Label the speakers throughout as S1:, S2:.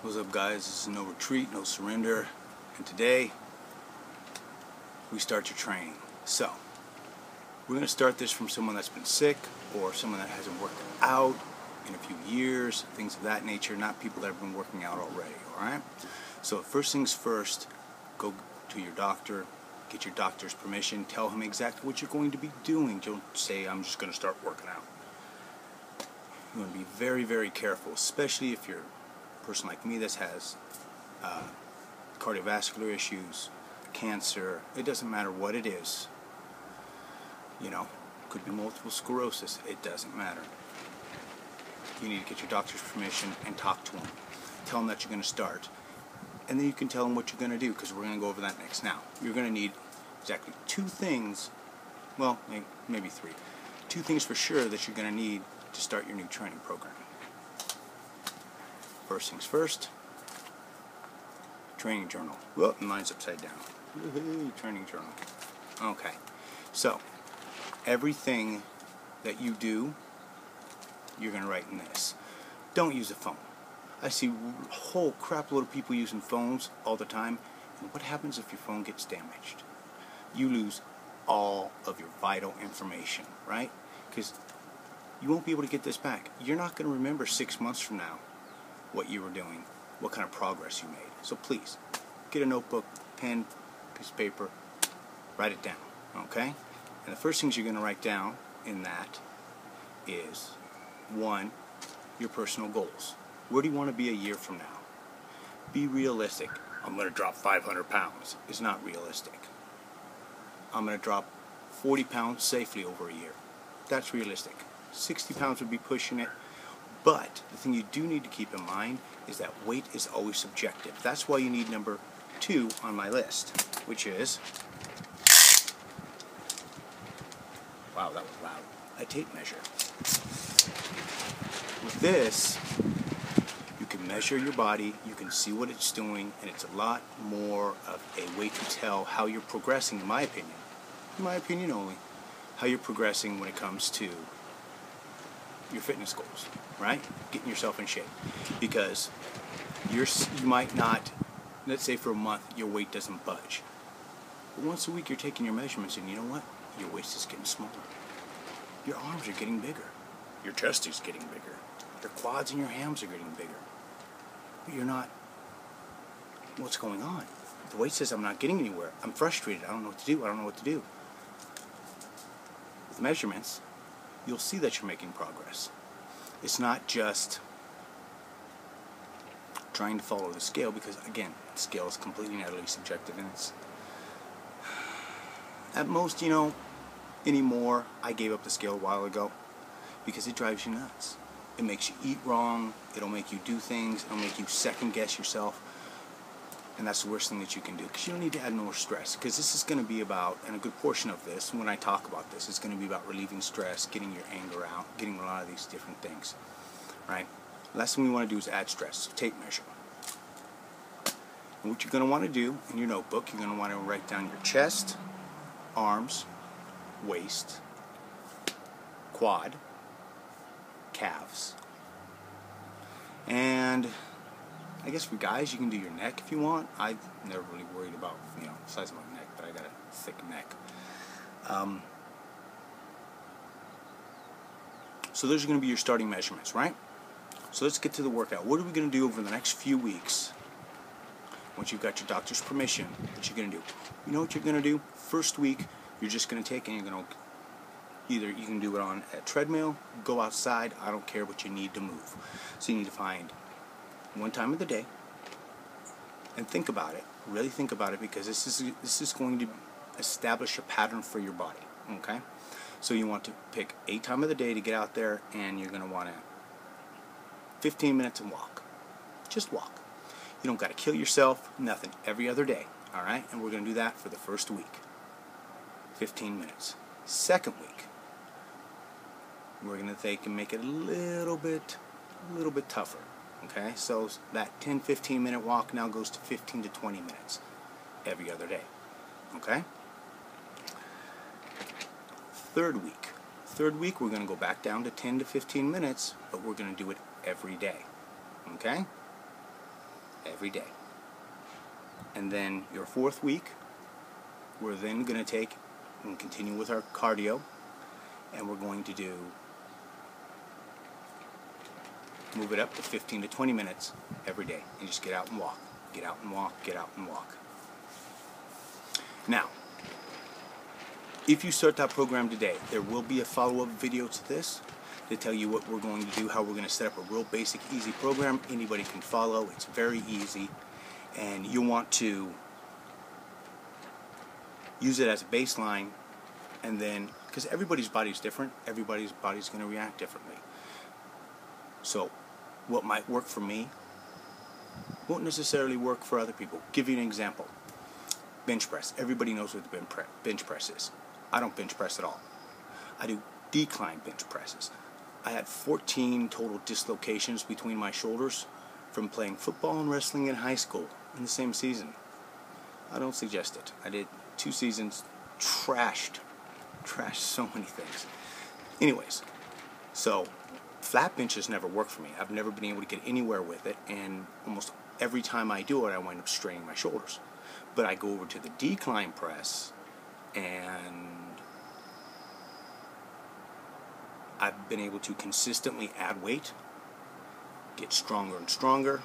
S1: What's up, guys? This is No Retreat, No Surrender, and today we start your training. So we're going to start this from someone that's been sick or someone that hasn't worked out in a few years, things of that nature, not people that have been working out already. Alright? So first things first, go to your doctor, get your doctor's permission, tell him exactly what you're going to be doing. Don't say, I'm just going to start working out. You want to be very, very careful, especially if you're person like me that has cardiovascular issues, cancer. It doesn't matter what it is. You know, could be multiple sclerosis. It doesn't matter. You need to get your doctor's permission and talk to him. Tell him that you're going to start. And then you can tell him what you're going to do, because we're going to go over that next. Now, you're going to need exactly two things, well, maybe three. Two things for sure that you're going to need to start your new training program. First things first, training journal. Whoa, mine's upside down. Training journal. Okay, so everything that you do, you're going to write in this. Don't use a phone. I see a whole crap load of people using phones all the time. And what happens if your phone gets damaged? You lose all of your vital information, right? Because you won't be able to get this back. You're not going to remember 6 months from now what you were doing, what kind of progress you made. So please, get a notebook, pen, piece of paper, write it down, okay? And the first things you're going to write down in that is, 1, your personal goals. Where do you want to be a year from now? Be realistic. I'm going to drop 500 pounds. It's not realistic. I'm going to drop 40 pounds safely over a year. That's realistic. 60 pounds would be pushing it. But the thing you do need to keep in mind is that weight is always subjective. That's why you need number 2 on my list, which is, wow, that was loud, a tape measure. With this, you can measure your body, you can see what it's doing, and it's a lot more of a way to tell how you're progressing, in my opinion only, how you're progressing when it comes to your fitness goals, right? Getting yourself in shape. Because you might not, let's say for a month, your weight doesn't budge. But once a week you're taking your measurements, and you know what? Your waist is getting smaller. Your arms are getting bigger. Your chest is getting bigger. Your quads and your hams are getting bigger. But you're not, what's going on? The weight says I'm not getting anywhere. I'm frustrated. I don't know what to do. I don't know what to do. With measurements, you'll see that you're making progress. It's not just trying to follow the scale, because again, the scale is completely and utterly subjective, and it's at most, you know, anymore. I gave up the scale a while ago because it drives you nuts. It makes you eat wrong. It'll make you do things. It'll make you second guess yourself. And that's the worst thing that you can do, because you don't need to add more stress. Because this is going to be about, and a good portion of this, when I talk about this, is going to be about relieving stress, getting your anger out, getting a lot of these different things. Right? The last thing we want to do is add stress. So tape measure. And what you're going to want to do in your notebook, you're going to want to write down your chest, arms, waist, quad, calves, and I guess for guys, you can do your neck if you want. I've never really worried about, you know, the size of my neck, but I got a thick neck. So those are going to be your starting measurements, right? So let's get to the workout. What are we going to do over the next few weeks? Once you've got your doctor's permission, what you're going to do? You know what you're going to do? First week, you're just going to take and you're going to either you can do it on a treadmill, go outside. I don't care what you need to move. So you need to find one time of the day and think about it. Really think about it, because this is going to establish a pattern for your body. Okay? So you want to pick a time of the day to get out there, and you're going to want to 15 minutes and walk. Just walk. You don't got to kill yourself, nothing. Every other day. Alright? And we're going to do that for the first week. 15 minutes. Second week, we're going to take and make it a little bit tougher. Okay, so that 10-15 minute walk now goes to 15 to 20 minutes every other day. Okay? Third week, we're going to go back down to 10 to 15 minutes, but we're going to do it every day. Okay? every day. And then your 4th week, we're then going to take and continue with our cardio, and we're going to move it up to 15 to 20 minutes every day, and just get out and walk, get out and walk, get out and walk. Now, if you start that program today, there will be a follow-up video to this to tell you what we're going to do, how we're going to set up a real basic, easy program. Anybody can follow. It's very easy, and you'll want to use it as a baseline, and then, because everybody's body is different, everybody's body's going to react differently. So what might work for me won't necessarily work for other people. Give you an example. Bench press. Everybody knows what the bench press is. I don't bench press at all. I do decline bench presses. I had 14 total dislocations between my shoulders from playing football and wrestling in high school in the same season. I don't suggest it. I did 2 seasons, trashed so many things. Anyways, so flat benches never worked for me. I've never been able to get anywhere with it, and almost every time I do it, I wind up straining my shoulders. But I go over to the decline press, and I've been able to consistently add weight, get stronger and stronger,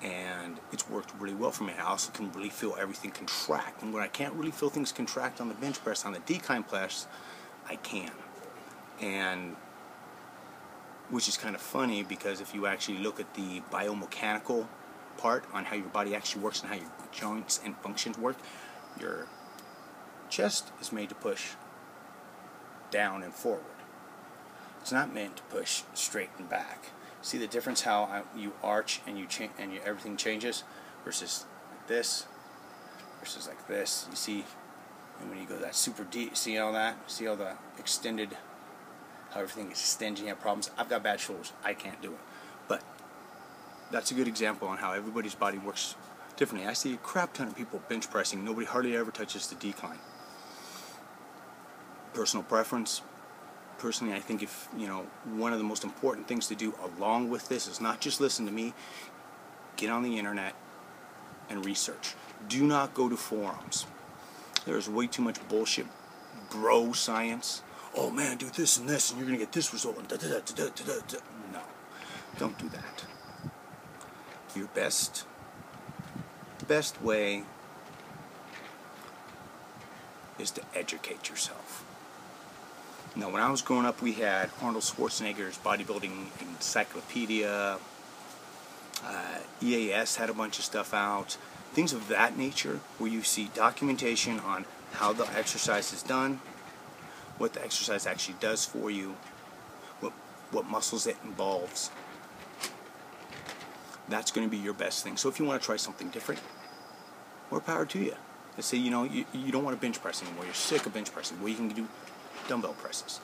S1: and it's worked really well for me. I also can really feel everything contract, and when I can't really feel things contract on the bench press, on the decline press, I can. And which is kind of funny, because if you actually look at the biomechanical part on how your body actually works and how your joints and functions work, your chest is made to push down and forward. It's not meant to push straight and back. See the difference how you arch and everything changes versus like this versus like this. You see, and when you go that super deep, see all that? See all the extended, how everything extends, you have problems. I've got bad shoulders. I can't do it. But that's a good example on how everybody's body works differently. I see a crap ton of people bench pressing. Nobody hardly ever touches the decline. Personal preference. Personally, I think if, one of the most important things to do along with this is not just listen to me, get on the internet and research. Do not go to forums. There's way too much bullshit, bro science. Oh man, do this and this, and you're going to get this result. No, don't do that. Your best way is to educate yourself. Now, when I was growing up, we had Arnold Schwarzenegger's Bodybuilding Encyclopedia. EAS had a bunch of stuff out. Things of that nature, where you see documentation on how the exercise is done, what the exercise actually does for you, what muscles it involves. That's going to be your best thing. So if you want to try something different, more power to you. Let's say, you don't want to bench press anymore. You're sick of bench pressing. Well, you can do dumbbell presses.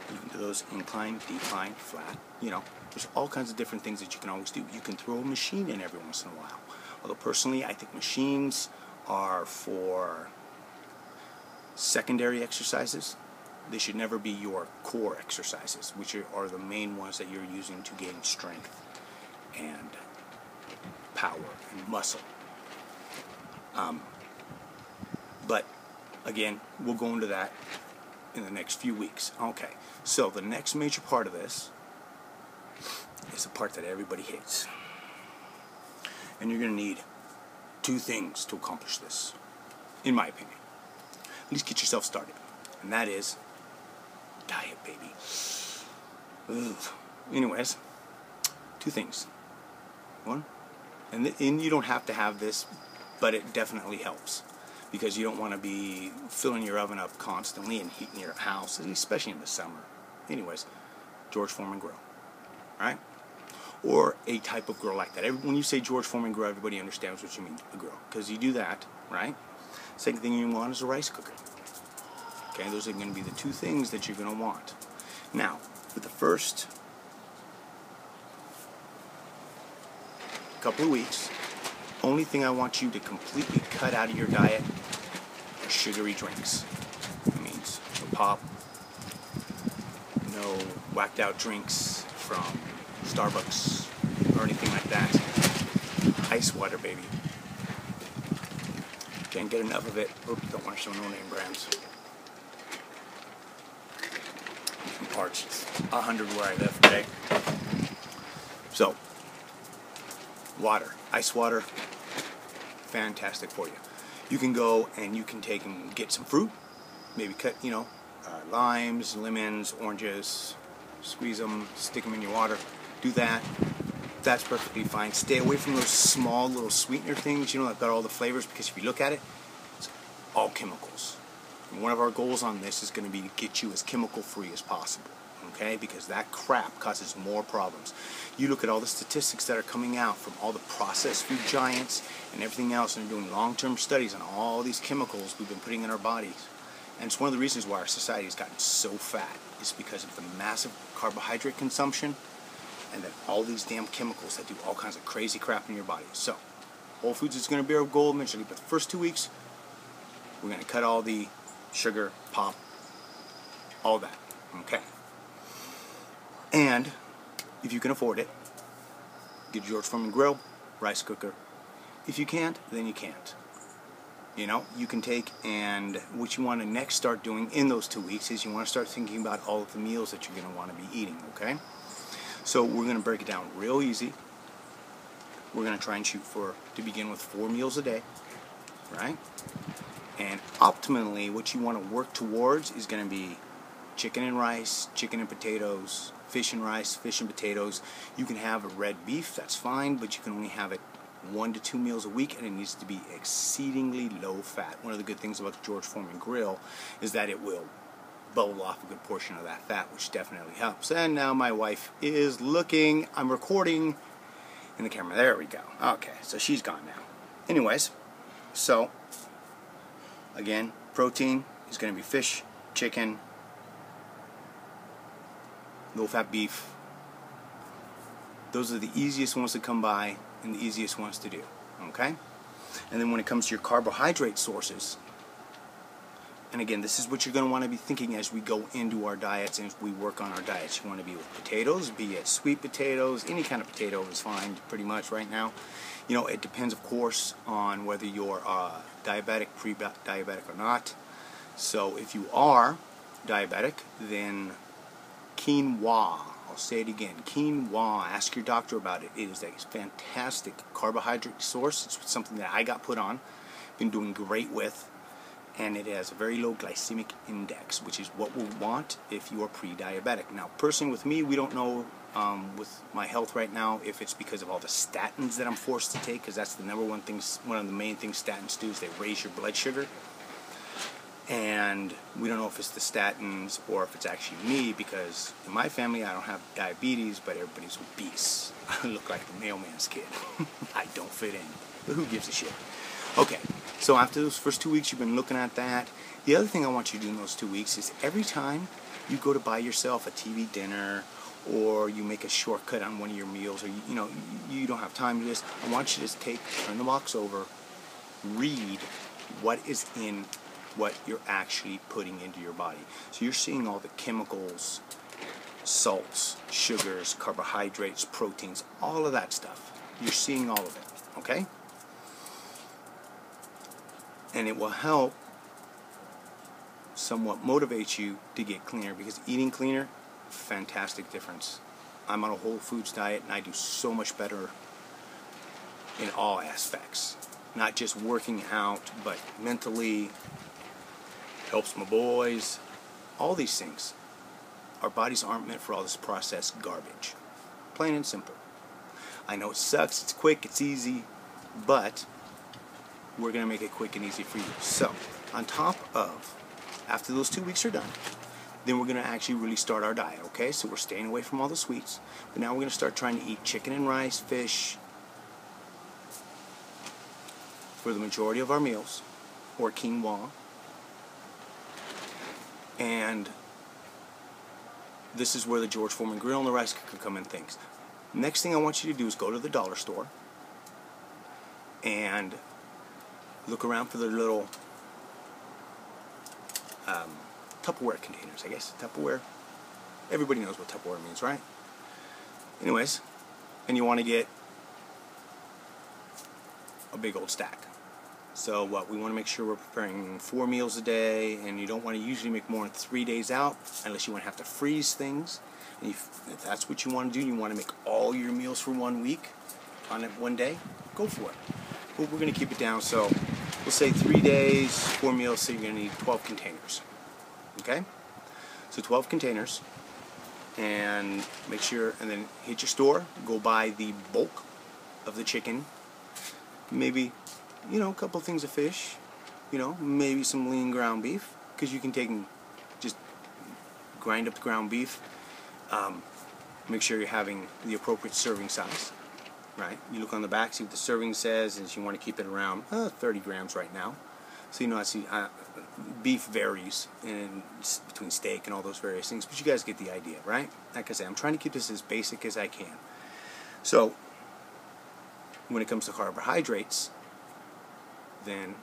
S1: You can do those incline, decline, flat. There's all kinds of different things that you can always do. You can throw a machine in every once in a while. Although personally, I think machines are for secondary exercises. They should never be your core exercises, which are the main ones that you're using to gain strength and power and muscle. But again, we'll go into that in the next few weeks. Okay, so the next major part of this is a part that everybody hates. And you're going to need 2 things to accomplish this, in my opinion. At least get yourself started. And that is diet, baby. Ugh. Anyways, 2 things. 1, and you don't have to have this, but it definitely helps. Because you don't want to be filling your oven up constantly and heating your house, especially in the summer. Anyways, George Foreman grill. Alright? Or a type of grill like that. When you say George Foreman grill, everybody understands what you mean, a grill. Because you do that, right? Second thing you want is a rice cooker. Okay, those are going to be the 2 things that you're going to want. Now, for the first couple of weeks, only thing I want you to completely cut out of your diet are sugary drinks. That means no pop, no whacked out drinks from Starbucks or anything like that. Ice water, baby. Can't get enough of it. Oops, don't want to show no name brands. Parched. 100 where I live today. So, water, ice water, fantastic for you. You can go and you can take and get some fruit, maybe cut, limes, lemons, oranges, squeeze them, stick them in your water. Do that. That's perfectly fine. Stay away from those small little sweetener things, that got all the flavors, because if you look at it, it's all chemicals. And one of our goals on this is going to be to get you as chemical free as possible. Okay, because that crap causes more problems. You look at all the statistics that are coming out from all the processed food giants and everything else, and they're doing long-term studies on all these chemicals we've been putting in our bodies. And it's one of the reasons why our society has gotten so fat, is because of the massive carbohydrate consumption and then all these damn chemicals that do all kinds of crazy crap in your body. So, Whole Foods is going to be our goal eventually, but the first 2 weeks, we're going to cut all the sugar, pop, all that. Okay. And if you can afford it, get a George Foreman grill, rice cooker. If you can't, then you can't. You can take, and what you want to next start doing in those 2 weeks is you want to start thinking about all of the meals that you're going to want to be eating, okay? So we're going to break it down real easy. We're going to try and shoot to begin with 4 meals a day, right? And optimally, what you want to work towards is going to be chicken and rice, chicken and potatoes, fish and rice, fish and potatoes. You can have a red beef, that's fine, but you can only have it 1 to 2 meals a week, and it needs to be exceedingly low fat. One of the good things about the George Foreman grill is that it will bubble off a good portion of that fat, which definitely helps. And now my wife is looking. I'm recording in the camera. There we go. Okay, so she's gone now. Anyways, so again, protein is going to be fish, chicken, low-fat beef. Those are the easiest ones to come by and the easiest ones to do, okay? And then when it comes to your carbohydrate sources, and again, this is what you're going to want to be thinking as we go into our diets and as we work on our diets. You want to be with potatoes, be it sweet potatoes, any kind of potato is fine pretty much right now. It depends, of course, on whether you're diabetic, pre-diabetic or not. So if you are diabetic, then quinoa, I'll say it again, quinoa, ask your doctor about it. It is a fantastic carbohydrate source. It's something that I got put on, been doing great with, and it has a very low glycemic index, which is what we'll want if you are pre-diabetic. Now, personally with me, we don't know with my health right now if it's because of all the statins that I'm forced to take, because that's the number one thing, one of the main things statins do is they raise your blood sugar. And we don't know if it's the statins or if it's actually me, because in my family I don't have diabetes, but everybody's obese. I look like the mailman's kid. I don't fit in, but who gives a shit? Okay, so after those first 2 weeks you've been looking at that. The other thing I want you to do in those 2 weeks is every time you go to buy yourself a TV dinner, or you make a shortcut on one of your meals, or you don't have time to do this, I want you to turn the box over, read what is in what you're actually putting into your body. So you're seeing all the chemicals, salts, sugars, carbohydrates, proteins, all of that stuff. You're seeing all of it, okay? And it will help somewhat motivate you to get cleaner, because eating cleaner, fantastic difference. I'm on a whole foods diet and I do so much better in all aspects. Not just working out, but mentally, helps my boys, all these things. Our bodies aren't meant for all this processed garbage. Plain and simple. I know it sucks, it's quick, it's easy, but we're going to make it quick and easy for you. So, on top of, after those 2 weeks are done, then we're going to actually really start our diet, okay? So we're staying away from all the sweets, but now we're going to start trying to eat chicken and rice, fish, for the majority of our meals, or quinoa. And this is where the George Foreman grill and the rice cooker come in things. Next thing I want you to do is go to the dollar store and look around for the little Tupperware containers, I guess. Tupperware. Everybody knows what Tupperware means, right? Anyways, and you want to get a big old stack. So what, we want to make sure we're preparing 4 meals a day, and you don't want to usually make more than 3 days out unless you want to have to freeze things. And if that's what you want to do, you want to make all your meals for 1 week on it 1 day, go for it. But we're going to keep it down, so we'll say 3 days, 4 meals, so you're going to need 12 containers. Okay? So 12 containers, and make sure, and then hit your store, go buy the bulk of the chicken, maybe, you know, a couple things of fish, you know, maybe some lean ground beef, because you can take and just grind up the ground beef. Make sure you're having the appropriate serving size, right? You look on the back, see what the serving says, and you want to keep it around 30 grams right now. So, you know, I see beef varies between steak and all those various things, but you guys get the idea, right? Like I say, I'm trying to keep this as basic as I can. So, when it comes to carbohydrates, then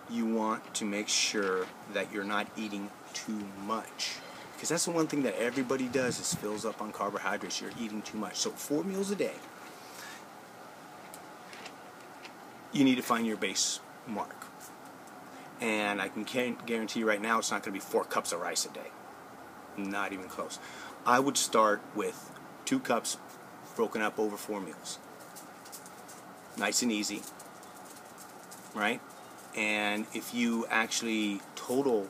S1: you want to make sure that you're not eating too much. Because that's the one thing that everybody does is fills up on carbohydrates. You're eating too much. So 4 meals a day, you need to find your base mark. And I can guarantee you right now it's not going to be 4 cups of rice a day. Not even close. I would start with 2 cups broken up over 4 meals. Nice and easy, right? And if you actually total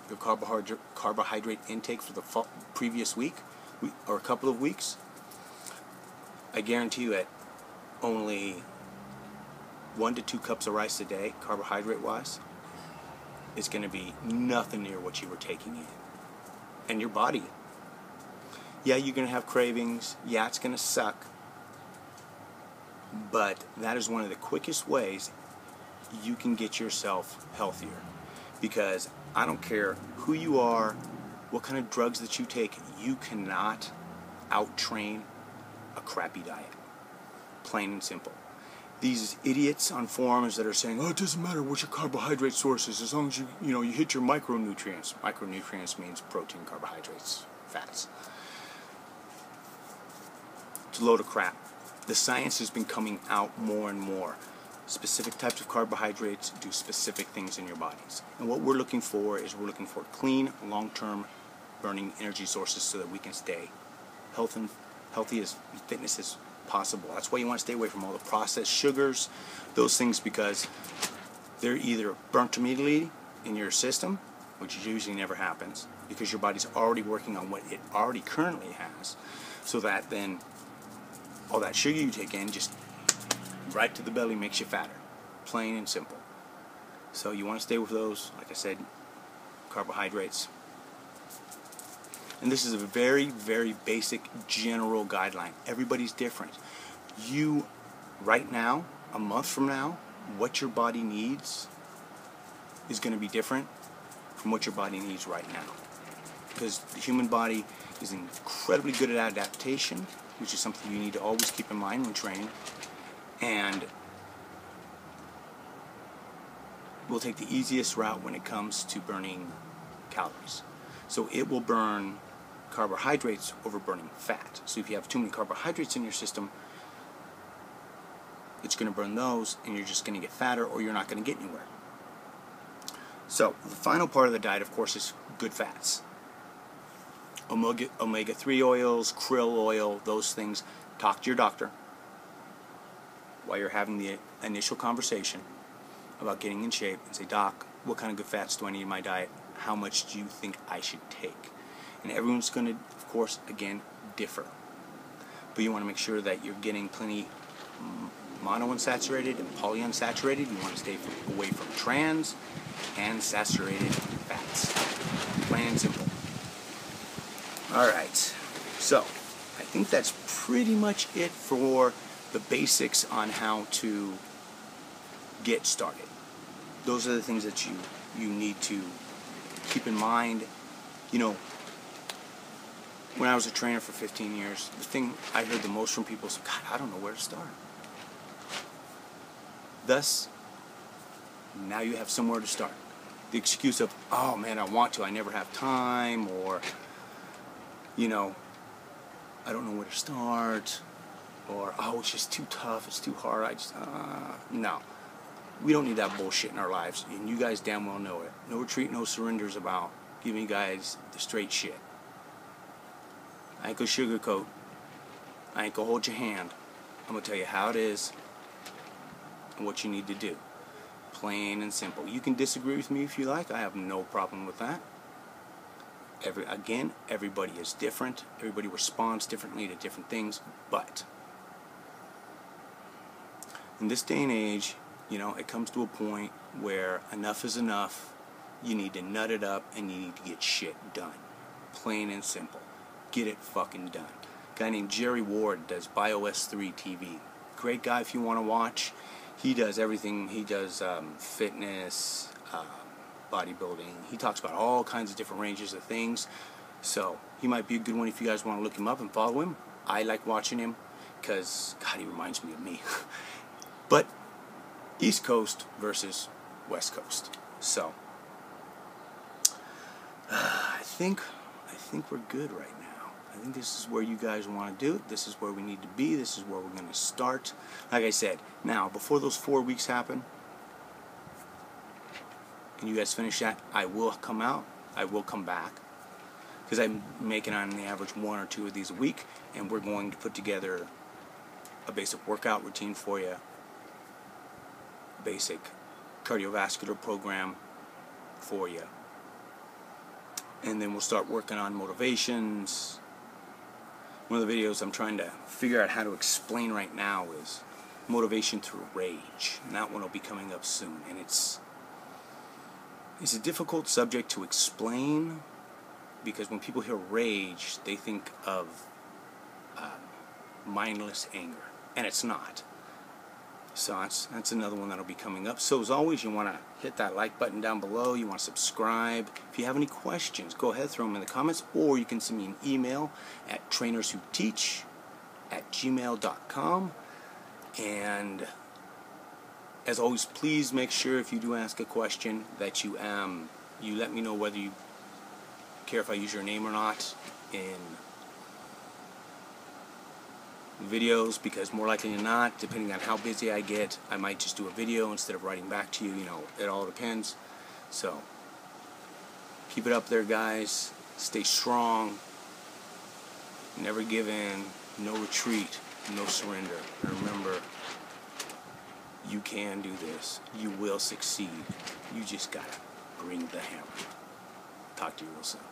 S1: your carbohydrate intake for the previous week or a couple of weeks, I guarantee you at only 1 to 2 cups of rice a day, carbohydrate-wise, is going to be nothing near what you were taking in. And your body, yeah, you're going to have cravings. Yeah, it's going to suck. But that is one of the quickest ways you can get yourself healthier. Because I don't care who you are, what kind of drugs that you take, you cannot out-train a crappy diet. Plain and simple. These idiots on forums that are saying, oh, it doesn't matter what your carbohydrate source is, as long as you hit your micronutrients. Micronutrients means protein, carbohydrates, fats. It's a load of crap. The science has been coming out more and more. Specific types of carbohydrates do specific things in your bodies. And what we're looking for is clean, long-term burning energy sources so that we can stay healthy as fitness as possible. That's why you want to stay away from all the processed sugars, those things, because they're either burnt immediately in your system, which usually never happens, because your body's already working on what it already currently has, so that then all that sugar you take in just right to the belly makes you fatter. Plain and simple. So you want to stay with those, like I said, carbohydrates. And this is a very, very basic general guideline. Everybody's different. You, right now, a month from now, what your body needs is going to be different from what your body needs right now. Because the human body is incredibly good at adaptation, which is something you need to always keep in mind when training. And we'll take the easiest route when it comes to burning calories. So it will burn carbohydrates over burning fat. So if you have too many carbohydrates in your system, it's going to burn those, and you're just going to get fatter, or you're not going to get anywhere. So the final part of the diet, of course, is good fats. Omega-3 oils, krill oil, those things. Talk to your doctor while you're having the initial conversation about getting in shape, and say, Doc, what kind of good fats do I need in my diet? How much do you think I should take? And everyone's going to, of course, again, differ. But you want to make sure that you're getting plenty monounsaturated and polyunsaturated. You want to stay away from trans and saturated fats. Plain and simple. Alright, so I think that's pretty much it for the basics on how to get started. Those are the things that you need to keep in mind. You know, when I was a trainer for 15 years, the thing I heard the most from people is, God, I don't know where to start. Thus, now you have somewhere to start. The excuse of, oh man, I want to, I never have time, or, you know, I don't know where to start. or oh, it's just too tough, it's too hard. No. We don't need that bullshit in our lives, and you guys damn well know it. No retreat, no surrender is about giving you guys the straight shit. I ain't gonna sugarcoat. I ain't gonna hold your hand. I'm gonna tell you how it is and what you need to do. Plain and simple. You can disagree with me if you like. I have no problem with that. Again, everybody is different. Everybody responds differently to different things. But in this day and age, you know, it comes to a point where enough is enough. You need to nut it up and you need to get shit done. Plain and simple. Get it fucking done. A guy named Jerry Ward does BioS3 TV. Great guy if you want to watch. He does everything. He does fitness, bodybuilding. He talks about all kinds of different ranges of things. So he might be a good one if you guys want to look him up and follow him. I like watching him because, God, he reminds me of me. But East Coast versus West Coast. So I think we're good right now. I think this is where you guys want to do it. This is where we need to be. This is where we're going to start. Like I said, now, before those 4 weeks happen, and you guys finish that, I will come out. I will come back. Because I'm making on the average 1 or 2 of these a week, and we're going to put together a basic workout routine for you. Basic cardiovascular program for you. And then we'll start working on motivations. One of the videos I'm trying to figure out how to explain right now is motivation through rage. And that one will be coming up soon. And it's a difficult subject to explain because when people hear rage, they think of mindless anger. And it's not. So that's another one that'll be coming up. So as always, you want to hit that like button down below. You want to subscribe. If you have any questions, go ahead, throw them in the comments. Or you can send me an email at trainerswhoteach@gmail.com. And as always, please make sure if you do ask a question that you let me know whether you care if I use your name or not in videos, because more likely than not, depending on how busy I get, I might just do a video instead of writing back to you. You know, it all depends. So keep it up there, guys. Stay strong. Never give in. No retreat. No surrender. And remember, you can do this. You will succeed. You just gotta bring the hammer. Talk to you real soon.